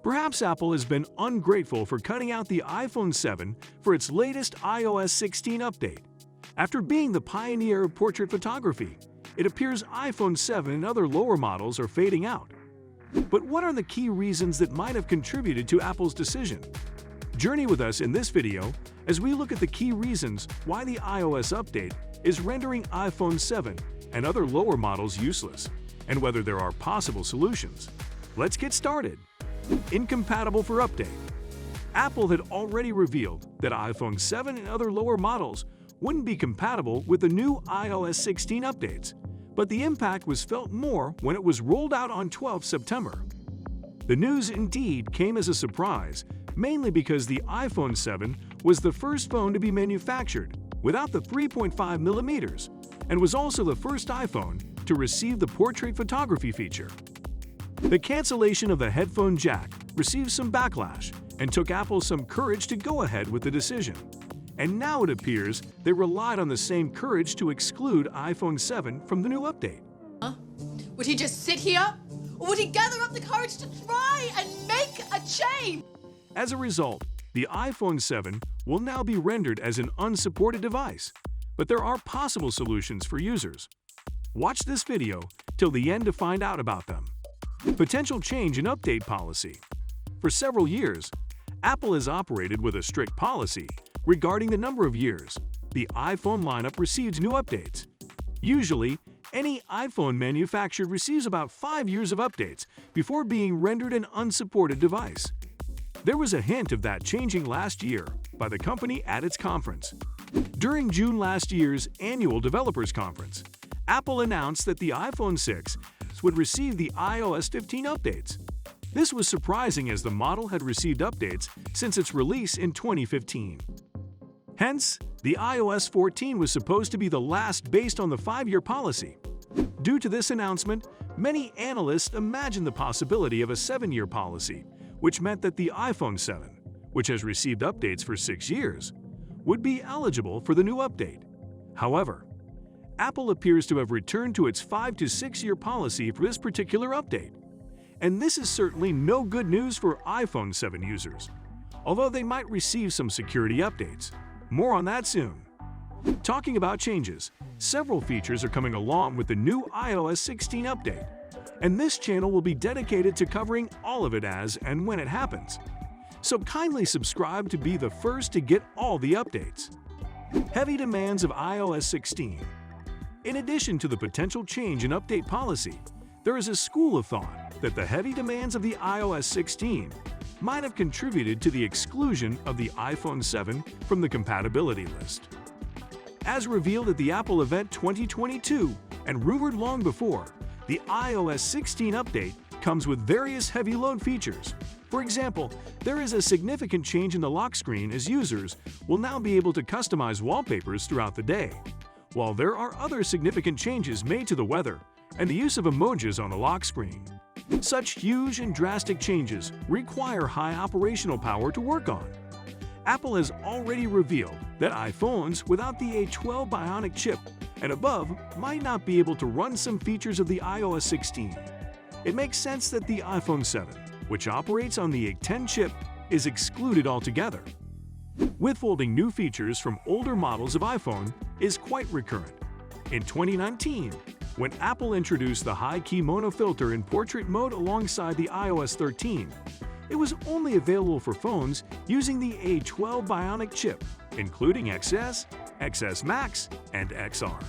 Perhaps Apple has been ungrateful for cutting out the iPhone 7 for its latest iOS 16 update. After being the pioneer of portrait photography, it appears iPhone 7 and other lower models are fading out. But what are the key reasons that might have contributed to Apple's decision? Journey with us in this video as we look at the key reasons why the iOS update is rendering iPhone 7 and other lower models useless, and whether there are possible solutions. Let's get started. Incompatible for update. Apple had already revealed that iPhone 7 and other lower models wouldn't be compatible with the new iOS 16 updates, but the impact was felt more when it was rolled out on 12 September. The news indeed came as a surprise, mainly because the iPhone 7 was the first phone to be manufactured without the 3.5mm and was also the first iPhone to receive the portrait photography feature. The cancellation of the headphone jack received some backlash and took Apple some courage to go ahead with the decision. And now it appears they relied on the same courage to exclude iPhone 7 from the new update. Would he just sit here? Or would he gather up the courage to try and make a change? As a result, the iPhone 7 will now be rendered as an unsupported device, but there are possible solutions for users. Watch this video till the end to find out about them. Potential change in update policy. For several years, Apple has operated with a strict policy regarding the number of years the iPhone lineup receives new updates. Usually, any iPhone manufactured receives about 5 years of updates before being rendered an unsupported device. There was a hint of that changing last year by the company at its conference. During June last year's annual developers conference, Apple announced that the iPhone 6 would receive the iOS 15 updates. This was surprising as the model had received updates since its release in 2015. Hence, the iOS 14 was supposed to be the last based on the 5-year policy. Due to this announcement, many analysts imagined the possibility of a 7-year policy, which meant that the iPhone 7, which has received updates for 6 years, would be eligible for the new update. However, Apple appears to have returned to its 5 to 6 year policy for this particular update. And this is certainly no good news for iPhone 7 users, although they might receive some security updates. More on that soon. Talking about changes, several features are coming along with the new iOS 16 update, and this channel will be dedicated to covering all of it as and when it happens. So kindly subscribe to be the first to get all the updates. Heavy demands of iOS 16. In addition to the potential change in update policy, there is a school of thought that the heavy demands of the iOS 16 might have contributed to the exclusion of the iPhone 7 from the compatibility list. As revealed at the Apple event 2022 and rumored long before, the iOS 16 update comes with various heavy load features. For example, there is a significant change in the lock screen as users will now be able to customize wallpapers throughout the day, while there are other significant changes made to the weather and the use of emojis on the lock screen. Such huge and drastic changes require high operational power to work on. Apple has already revealed that iPhones without the A12 Bionic chip and above might not be able to run some features of the iOS 16. It makes sense that the iPhone 7, which operates on the A10 chip, is excluded altogether. Withholding new features from older models of iPhone is quite recurrent. In 2019, when Apple introduced the high-key monofilter in portrait mode alongside the iOS 13, it was only available for phones using the A12 Bionic chip, including XS, XS Max, and XR.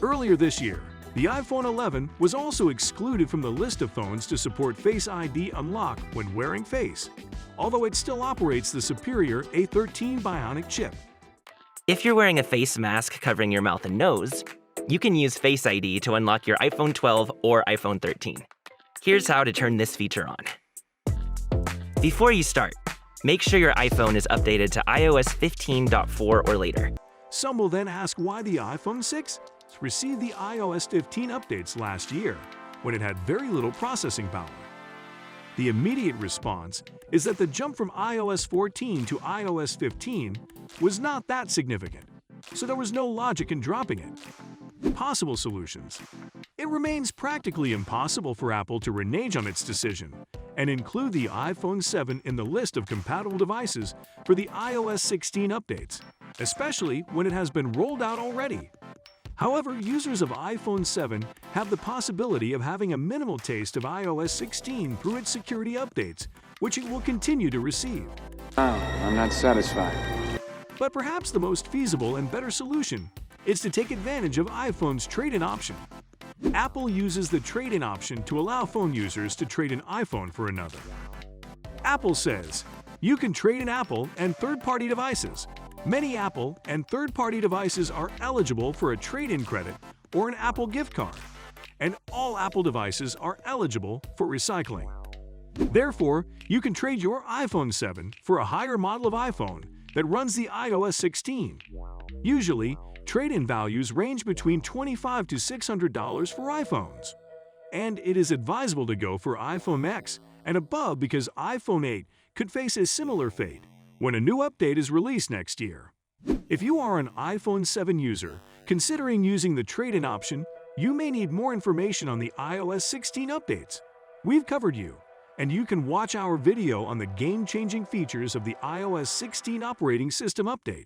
Earlier this year, the iPhone 11 was also excluded from the list of phones to support Face ID unlock when wearing Face, although it still operates the superior A13 Bionic chip. If you're wearing a face mask covering your mouth and nose, you can use Face ID to unlock your iPhone 12 or iPhone 13. Here's how to turn this feature on. Before you start, make sure your iPhone is updated to iOS 15.4 or later. Some will then ask why the iPhone 6 received the iOS 15 updates last year when it had very little processing power. The immediate response is that the jump from iOS 14 to iOS 15 was not that significant, so there was no logic in dropping it. Possible solutions. It remains practically impossible for Apple to renege on its decision, and include the iPhone 7 in the list of compatible devices for the iOS 16 updates, especially when it has been rolled out already. However, users of iPhone 7 have the possibility of having a minimal taste of iOS 16 through its security updates, which it will continue to receive. Oh, I'm not satisfied. But perhaps the most feasible and better solution is to take advantage of iPhone's trade-in option. Apple uses the trade-in option to allow phone users to trade an iPhone for another. Apple says, you can trade in Apple and third-party devices. Many Apple and third-party devices are eligible for a trade-in credit or an Apple gift card, and all Apple devices are eligible for recycling. Therefore, you can trade your iPhone 7 for a higher model of iPhone that runs the iOS 16. Usually, trade-in values range between $25 to $600 for iPhones. And it is advisable to go for iPhone X and above because iPhone 8 could face a similar fate when a new update is released next year. If you are an iPhone 7 user considering using the trade-in option, you may need more information on the iOS 16 updates. We've covered you, and you can watch our video on the game-changing features of the iOS 16 operating system update.